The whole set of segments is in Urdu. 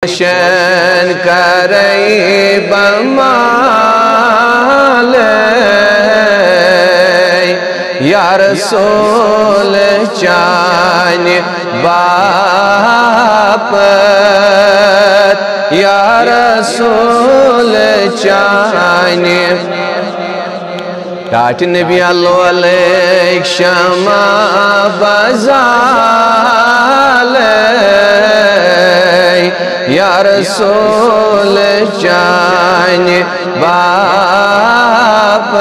شین کرے بمال یا رسول چان باپت یا رسول چان ٹاٹ نبی اللہ علیہ شما بزال یا رسول چان باپت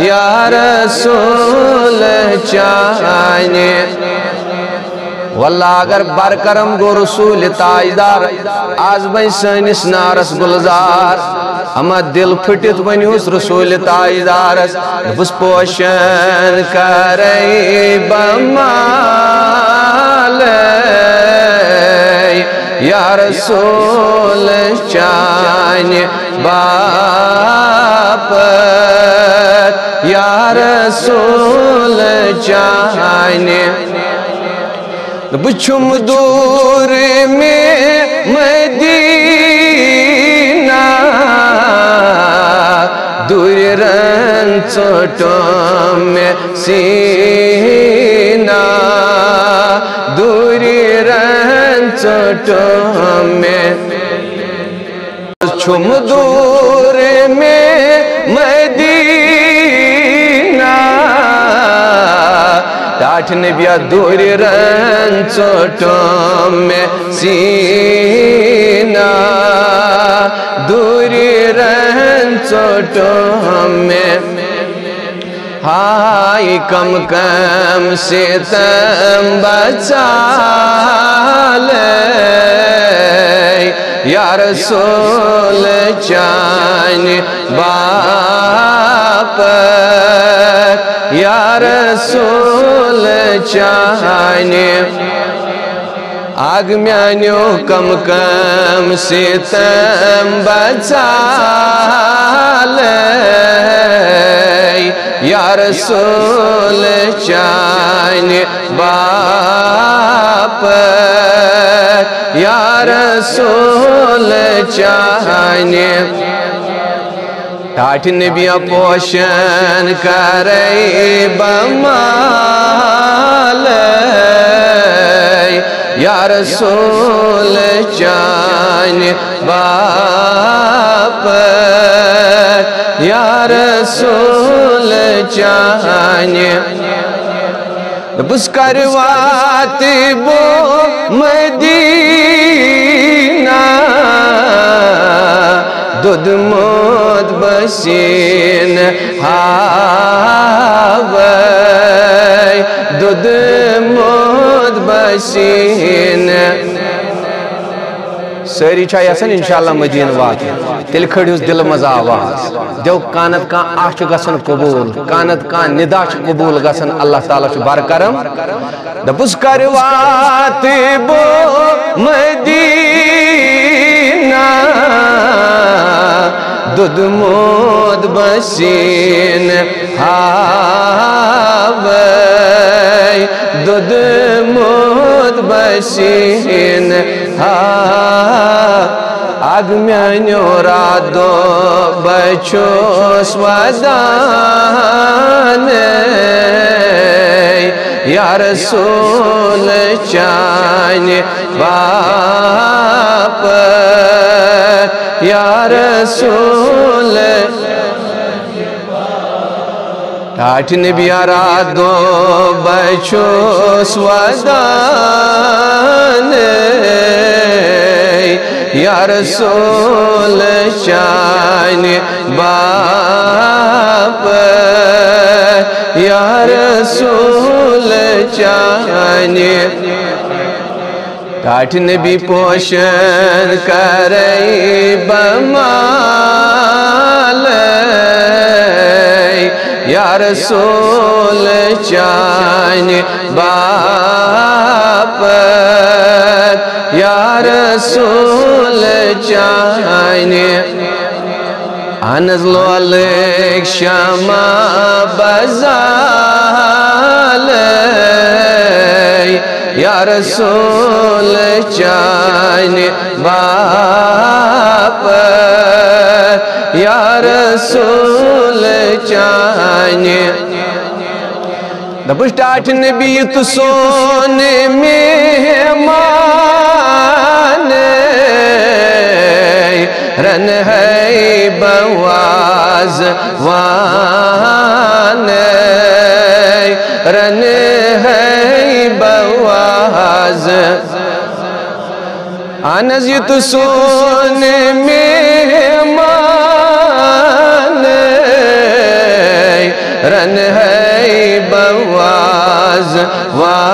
یا رسول چان واللہ اگر برکرم گو رسول تاجدار آز بین سنس نارس گلزار اما دل پھٹت ونیوس رسول تاجدار بس پوشن کرے بمال یا رسول چان باپت یا رسول چان بچم دور میں مدینہ دور رن چوٹوں میں سینہ دور رن چوٹوں میں بچم دور میں مدینہ ٹاٹ نبیہ دور رن چوٹوں میں سینہ دور رن چوٹوں میں ہائی کم کم ستم بچال یا رسول چان باپت یا رسول چان آگ میانیو کم کم ستم بچال یا رسول چان باپت یا رسول چان ٹاٹ نبی پوشن کرے بمال یا رسول چان باپت یا رسول چان بس کروات بو مدینہ دود مود بسین ہاوی دود مود بسین سری چاہیے سن انشاءاللہ مدین واقع تیل کھڑیوز دل مزا آواز دیو کانت کان آشت گسن قبول کانت کان نداش قبول گسن اللہ تعالیٰ شو بارکرم دبس کروات بو مدینہ دود مود بسین ہاوی دود مود بسین آگ میانیو رادو بچوس ودان یا رسول چان باپت یا رسول ٹاٹ نبی رادو بچوس ودان یا رسول چان باپت یا رسول چان ٹاٹ نبی پوشن کرے بمال یا رسول چان باپت یا رسول چان انزلو علیک شما بزال یا رسول چانی باپ یا رسول چانی دبش ٹاٹ نبی تو سون مہمان رن ہے بواز وان رن ہے بواز آنزیت سون مہمان رن ہے بواز وان